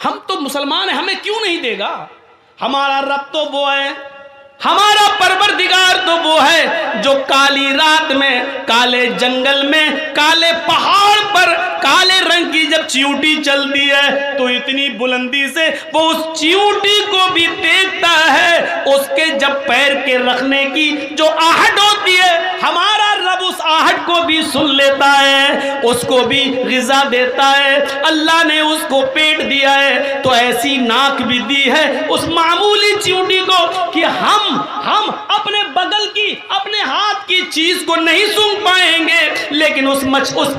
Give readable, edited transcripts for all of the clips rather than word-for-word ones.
ہم تو مسلمان ہیں، ہمیں کیوں نہیں دے گا؟ ہمارا رب تو وہ ہے، ہمارا پروردگار تو وہ ہے جو کالی رات میں، کالے جنگل میں، کالے پہاڑ پر کالے رنگ کی جب چیونٹی چلتی ہے تو اتنی بلندی سے وہ اس چیونٹی کو بھی دیکھتا ہے، اس کے جب پیر کے رکھنے کی جو آہٹ ہوتی ہے ہمارا رب اس آہٹ کو بھی سن لیتا ہے، اس کو بھی غذا دیتا ہے۔ اللہ نے اس کو پیٹ دیا ہے تو ایسی ناک بھی دی ہے اس معمولی چیونٹی کو کہ ہم اپنے بغل کی، اپنے ہاتھ کی چیز کو نہیں سونگھ پائیں گے، لیکن اس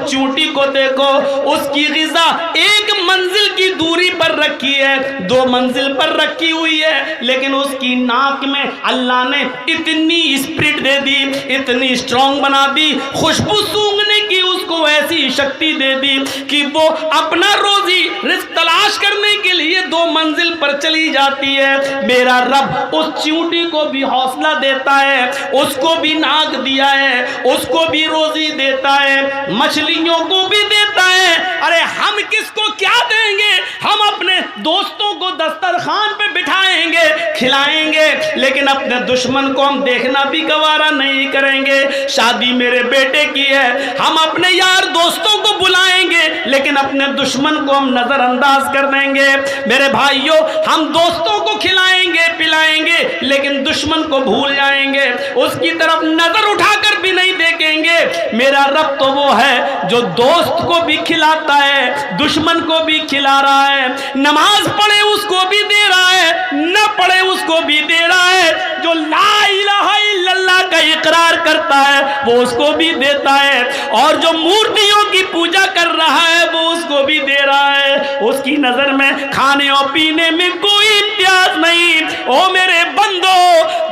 چیونٹی کو دیکھو، اس کی غذا ایک منزل کی دوری پر رکھی ہے، 2 منزل پر رکھی ہوئی ہے، لیکن اس کی ناک میں اللہ نے اتنی اسپرٹ دے دی، اتنی اسٹرانگ بنا دی، خوشبو سونگھنے کی اس کو ایسی شکتی دے دی کہ وہ اپنا روزی رزق تلاش کرنے کے لیے 2 منزل پر چلی جاتی ہے۔ میرا رب اس چیونٹی کو بھی حوصلہ دیتا ہے، اس کو بھی ناک دیا ہے، اس کو بھی روزی دیتا ہے، مچھلیوں کو بھی دیتا ہے۔ ارے ہم کس کو کیا دیں گے؟ ہم اپنے دوستوں کو دسترخوان پہ بٹھائیں گے، کھلائیں گے، لیکن اپنے دشمن کو ہم دیکھنا بھی گوارا نہیں کریں گے۔ شادی میرے بیٹے کی ہے، ہم اپنے یار دوستوں کو بلائیں گے، لیکن اپنے دشمن کو ہم نظر انداز کر دیں گے۔ میرے بھائیوں، ہم دوستوں کو کھلائیں گے، پلائیں گے، لیکن دشمن کو بھول جائیں گے، اس کی طرف نظر اٹھا کر بھی نہیں دیکھیں گے۔ میرا رب تو وہ ہے جو دوست کو بھی کھلاتا ہے، دشمن کو بھی کھلا رہا ہے، نماز پڑھے اس کو بھی دے رہا ہے، نہ پڑھے اس کو بھی دے رہا ہے، جو لا الہ الا اللہ کا اقرار کرتا ہے وہ اس کو بھی دیتا ہے، اور جو مورتیوں کی پوجا کر رہا ہے وہ اس کو بھی دے رہا ہے۔ اس کی نظر میں کھانے اور پینے میں کوئی امتیاز نہیں۔ او میرے بندو،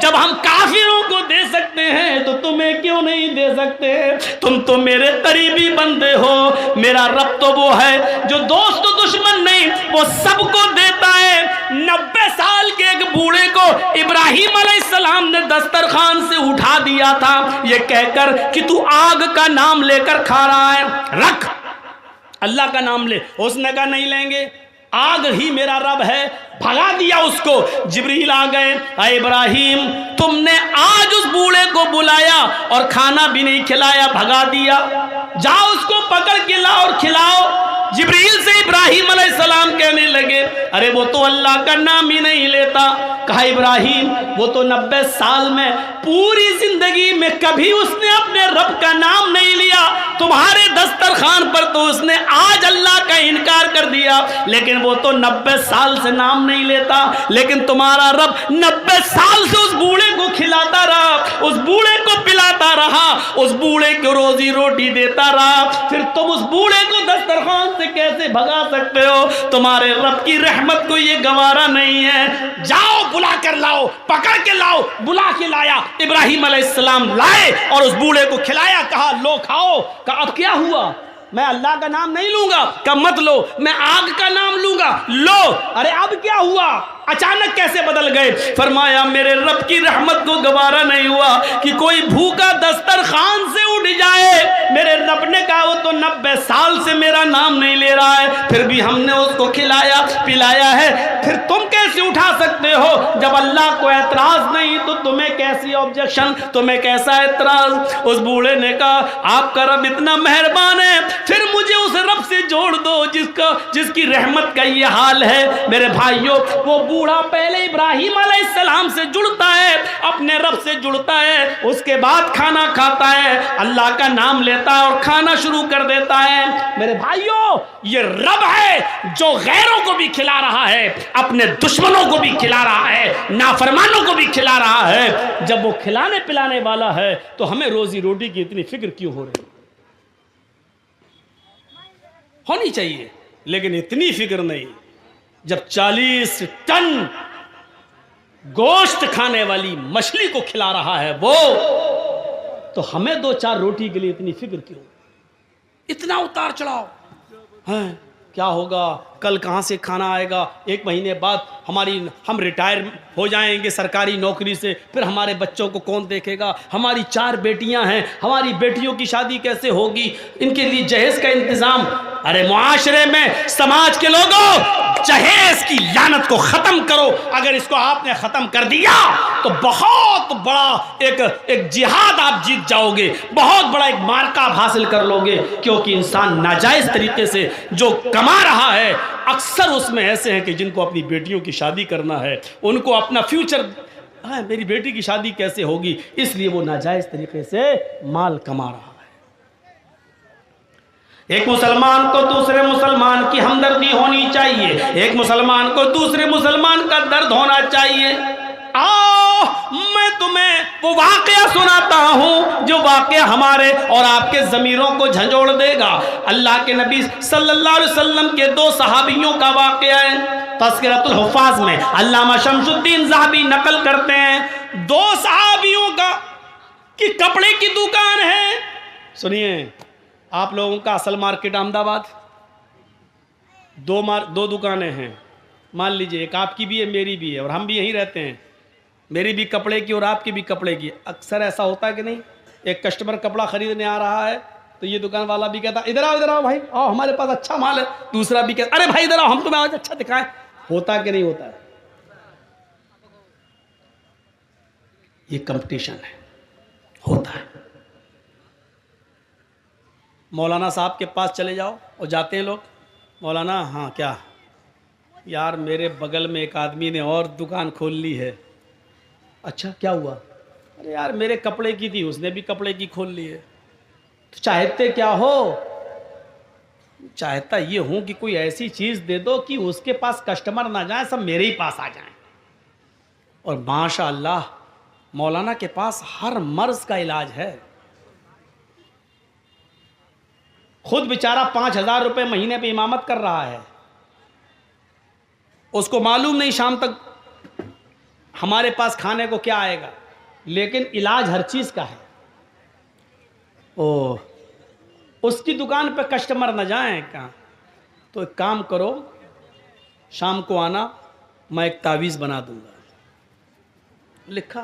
جب ہم کافروں کو دے سکتے ہیں تو تمہیں کیوں نہیں دے سکتے؟ تم تو میرے قریبی بندے ہو۔ میرا رب تو وہ ہے جو دوست و دشمن نہیں، وہ سب کو دیتا ہے۔ 90 سال کے ایک بوڑھے کو ابراہیم علیہ السلام نے دسترخوان سے اٹھا دیا تھا یہ کہہ کر کہ تو آگ کا نام لے کر کھا رہا ہے، رکھ اللہ کا نام لے۔ اس نے کہا نہیں لیں گے، آگ ہی میرا رب ہے، بھگا دیا اس کو۔ جبریل آ گئے، اے ابراہیم تم نے آج اس بوڑھے کو بلایا اور کھانا بھی نہیں کھلایا، بھگا دیا، جاؤ اس کو پکڑ کے لاؤ اور کھلاؤ۔ جبریل سے ابراہیم علیہ السلام کہنے لگے ارے وہ تو اللہ کا نام ہی نہیں لیتا۔ کہا ابراہیم وہ تو 90 سال میں پوری زندگی میں کبھی اس نے اپنے رب کا نام نہیں لیا، تمہارے دسترخوان پر تو اس نے آج اللہ کا انکار کر دیا، لیکن وہ تو 90 سال سے نام نہیں لیتا، لیکن تمہارا رب 90 سال سے اس بوڑھے کو کھلاتا رہا، اس بوڑھے کو پلاتا رہا، اس بوڑھے کو روزی روٹی دیتا رہا، پھر تم اس بوڑھے کو دسترخوان سے کیسے بھگا سکتے ہو؟ تمہارے رب کی رحمت کو یہ گوارا نہیں ہے، جاؤ بلا کر لاؤ، پکڑ کے لاؤ۔ بلا کے لایا، ابراہیم علیہ السلام لائے اور اس بوڑھے کو کھلایا، کہا لو کھاؤ۔ کہا اب کیا ہوا؟ میں اللہ کا نام نہیں لوں گا۔ کہا مت لو، میں آگ کا نام لوں گا، لو۔ ارے اب کیا ہوا؟ اچانک کیسے بدل گئے؟ فرمایا میرے رب کی رحمت کو گوارا نہیں ہوا کہ کوئی بھوکا دسترخوان سے اٹھ جائے۔ میرے رب نے کہا وہ تو 90 سال سے میرا نام نہیں لے رہا ہے، پھر بھی ہم نے اس کو کھلایا پلایا ہے، پھر تم کیسے اٹھا سکتے ہو؟ جب اللہ کو اعتراض نہیں تو تمہیں کیسی آبجیکشن، تمہیں کیسا اعتراض؟ اس بوڑھے نے کہا آپ کا رب اتنا مہربان ہے، پھر مجھے اس رب سے جوڑ دو جس کی رحمت کا یہ حال ہے۔ میرے بھائیوں، وہ بوڑھا پہلے ابراہیم علیہ السلام سے جڑتا ہے، اپنے رب سے جڑتا ہے، اس کے بعد کھانا کھاتا ہے، اللہ کا نام لیتا ہے اور کھانا شروع کر دیتا ہے۔ میرے بھائیوں، یہ رب ہے جو غیروں کو بھی کھلا رہا ہے، اپنے دشمنوں کو بھی کھلا رہا ہے، نافرمانوں کو بھی کھلا رہا ہے۔ جب وہ کھلانے پلانے والا ہے تو ہمیں روزی روٹی کی اتنی فکر کیوں ہو رہی؟ ہونی چاہیے، لیکن اتنی فکر نہیں۔ جب 40 ٹن گوشت کھانے والی مچھلی کو کھلا رہا ہے وہ، تو ہمیں 2-4 روٹی کے لیے اتنی فکر کیوں؟ اتنا اتار چڑھاؤ ہیں، کیا ہوگا کل کہاں سے کھانا آئے گا، 1 مہینے بعد ہم ریٹائر ہو جائیں گے سرکاری نوکری سے، پھر ہمارے بچوں کو کون دیکھے گا؟ ہماری 4 بیٹیاں ہیں، ہماری بیٹیوں کی شادی کیسے ہوگی؟ ان کے لیے جہیز کا انتظام۔ ارے معاشرے میں، سماج کے لوگوں، جہیز کی لعنت کو ختم کرو. اگر اس کو آپ نے ختم کر دیا تو بہت بڑا ایک جہاد آپ جیت جاؤ گے, بہت بڑا ایک مارکہ آپ حاصل کر لو گے. کیونکہ انسان ناجائز طریقے سے جو کما رہا ہے, اکثر اس میں ایسے ہیں کہ جن کو اپنی بیٹیوں کی شادی کرنا ہے, ان کو اپنا فیوچر, میری بیٹی کی شادی کیسے ہوگی, اس لیے وہ ناجائز طریقے سے مال کما رہا ہے. ایک مسلمان کو دوسرے مسلمان کی ہمدردی ہونی چاہیے, ایک مسلمان کو دوسرے مسلمان کا درد ہونا چاہیے. میں تمہیں وہ واقعہ سناتا ہوں جو واقعہ ہمارے اور آپ کے ضمیروں کو جھنجھوڑ دے گا. اللہ کے نبی صلی اللہ علیہ وسلم کے 2 صحابیوں کا واقعہ ہے. تذکرۃ الحفاظ میں علامہ شمس الدین ذہبی نقل کرتے ہیں, 2 صحابیوں کا کہ کپڑے کی دکان ہے. سنیے, آپ لوگوں کا اصل مارکیٹ احمد آباد, 2 دکانیں ہیں. مان لیجئے ایک آپ کی بھی ہے, میری بھی ہے, اور ہم بھی یہیں رہتے ہیں. میری بھی کپڑے کی اور آپ کی بھی کپڑے کی. اکثر ایسا ہوتا ہے کہ نہیں, ایک کسٹمر کپڑا خریدنے آ رہا ہے تو یہ دکان والا بھی کہتا ادھر آؤ بھائی, آؤ ہمارے پاس اچھا مال ہے. دوسرا بھی کہتا ارے بھائی ادھر آؤ, ہم تمہیں آج اچھا دکھائیں. ہوتا کہ نہیں ہوتا ہے؟ یہ کمپٹیشن ہے, ہوتا ہے. مولانا صاحب کے پاس چلے جاؤ اور جاتے ہیں لوگ, مولانا ہاں کیا یار میرے بغل میں ایک آدمی نے اور دکان کھول لی ہے. اچھا کیا ہوا؟ ارے یار میرے کپڑے کی تھی, اس نے بھی کپڑے کی کھول لی ہے. تو چاہتے کیا ہو؟ چاہتا یہ ہوں کہ کوئی ایسی چیز دے دو کہ اس کے پاس کسٹمر نہ جائیں, سب میرے ہی پاس آ جائیں. اور ماشاء اللہ مولانا کے پاس ہر مرض کا علاج ہے. خود بیچارہ 5,000 روپے مہینے پہ امامت کر رہا ہے. اس کو معلوم نہیں شام تک ہمارے پاس کھانے کو کیا آئے گا, لیکن علاج ہر چیز کا ہے. اس کی دکان پہ کسٹمر نہ جائیں کہاں, تو ایک کام کرو, شام کو آنا, میں ایک تعویذ بنا دوں گا. لکھا.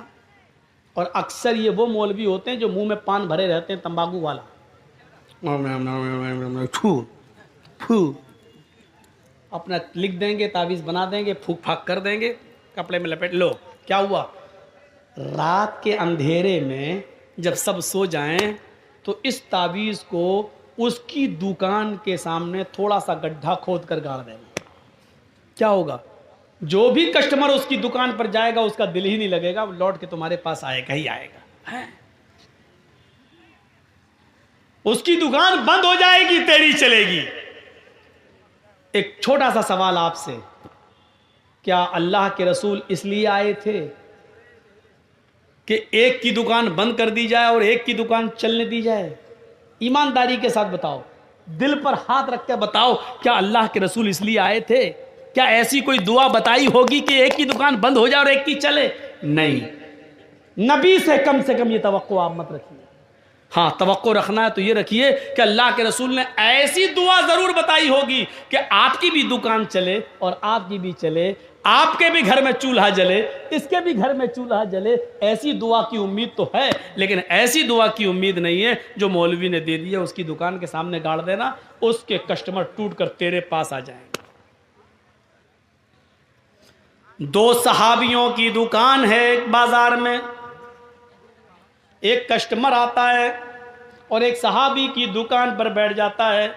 اور اکثر یہ وہ مولوی ہوتے ہیں جو منہ میں پان بھرے رہتے ہیں, تمباکو والا, اپنا لکھ دیں گے, تعویذ بنا دیں گے, پھوک پھاک کر دیں گے, کپڑے میں لپیٹ لو. کیا ہوا؟ رات کے اندھیرے میں جب سب سو جائیں تو اس تعویذ کو اس کی دکان کے سامنے تھوڑا سا گڈھا کھود کر گاڑ دیں گے. کیا ہوگا؟ جو بھی کسٹمر اس کی دکان پر جائے گا اس کا دل ہی نہیں لگے گا, لوٹ کے تمہارے پاس آئے گا ہی آئے گا. اس کی دکان بند ہو جائے گی, تیری چلے گی. ایک چھوٹا سا سوال آپ سے, کیا اللہ کے رسول اس لیے آئے تھے کہ ایک کی دکان بند کر دی جائے اور ایک کی دکان چلنے دی جائے؟ ایمانداری کے ساتھ بتاؤ, دل پر ہاتھ رکھ کے بتاؤ, کیا اللہ کے رسول اس لیے آئے تھے؟ کیا ایسی کوئی دعا بتائی ہوگی کہ ایک کی دکان بند ہو جائے اور ایک کی چلے؟ نہیں. نبی سے کم یہ توقع آپ مت رکھیے. ہاں توقع رکھنا ہے تو یہ رکھیے کہ اللہ کے رسول نے ایسی دعا ضرور بتائی ہوگی کہ آپ کی بھی دکان چلے اور آپ کی بھی چلے, آپ کے بھی گھر میں چولہا جلے, اس کے بھی گھر میں چولہا جلے. ایسی دعا کی امید تو ہے, لیکن ایسی دعا کی امید نہیں ہے جو مولوی نے دے دی ہے, اس کی دکان کے سامنے گاڑ دینا, اس کے کسٹمر ٹوٹ کر تیرے پاس آ جائیں گے. 2 صحابیوں کی دکان ہے ایک بازار میں, ایک کسٹمر آتا ہے اور ایک صحابی کی دکان پر بیٹھ جاتا ہے.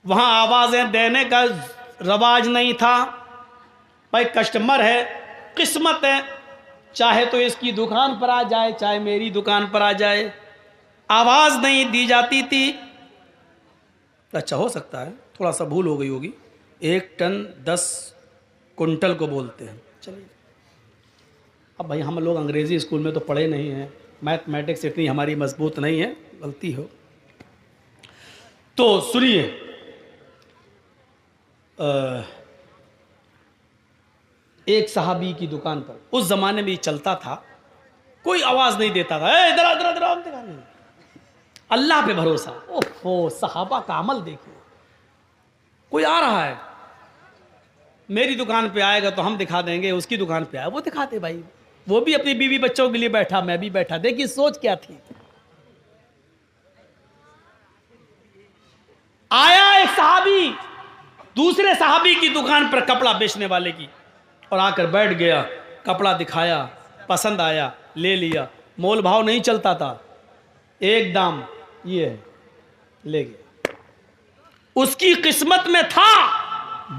وہاں آوازیں دینے کا رواج نہیں تھا. بھائی کسٹمر ہے, قسمت ہے, چاہے تو اس کی دکان پر آ جائے, چاہے میری دکان پر آ جائے. آواز نہیں دی جاتی تھی. اچھا ہو سکتا ہے تھوڑا سا بھول ہو گئی ہوگی, 1 ٹن 10 کنٹل کو بولتے ہیں. چلیے اب بھائی ہم لوگ انگریزی اسکول میں تو پڑھے نہیں ہیں, میتھمیٹکس اتنی ہماری مضبوط نہیں ہے, غلطی ہو تو سنیے. ایک صحابی کی دکان پر, اس زمانے میں یہ چلتا تھا, کوئی آواز نہیں دیتا تھا, ادھر اللہ پہ بھروسہ. اوہ صحابہ کا عمل دیکھیں, کوئی آ رہا ہے میری دکان پہ آئے گا تو ہم دکھا دیں گے, اس کی دکان پہ آئے وہ دکھاتے. بھائی وہ بھی اپنی بیوی بچوں کے لیے بیٹھا, میں بھی بیٹھا. دیکھیے سوچ کیا تھی. آیا ایک صحابی, دوسرے صحابی کی دکان پر کپڑا بیچنے والے کی، اور آ کر بیٹھ گیا، کپڑا دکھایا، پسند آیا، لے لیا، مول بھاؤ نہیں چلتا تھا، ایک دام یہ ہے، لے گیا۔ اس کی قسمت میں تھا،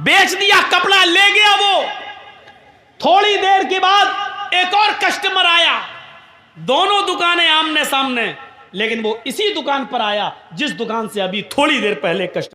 بیچ دیا، کپڑا لے گیا۔ وہ تھوڑی دیر کے بعد ایک اور کسٹمر آیا، دونوں دکانیں آمنے سامنے، لیکن وہ اسی دکان پر آیا جس دکان سے ابھی تھوڑی دیر پہلے کسٹمر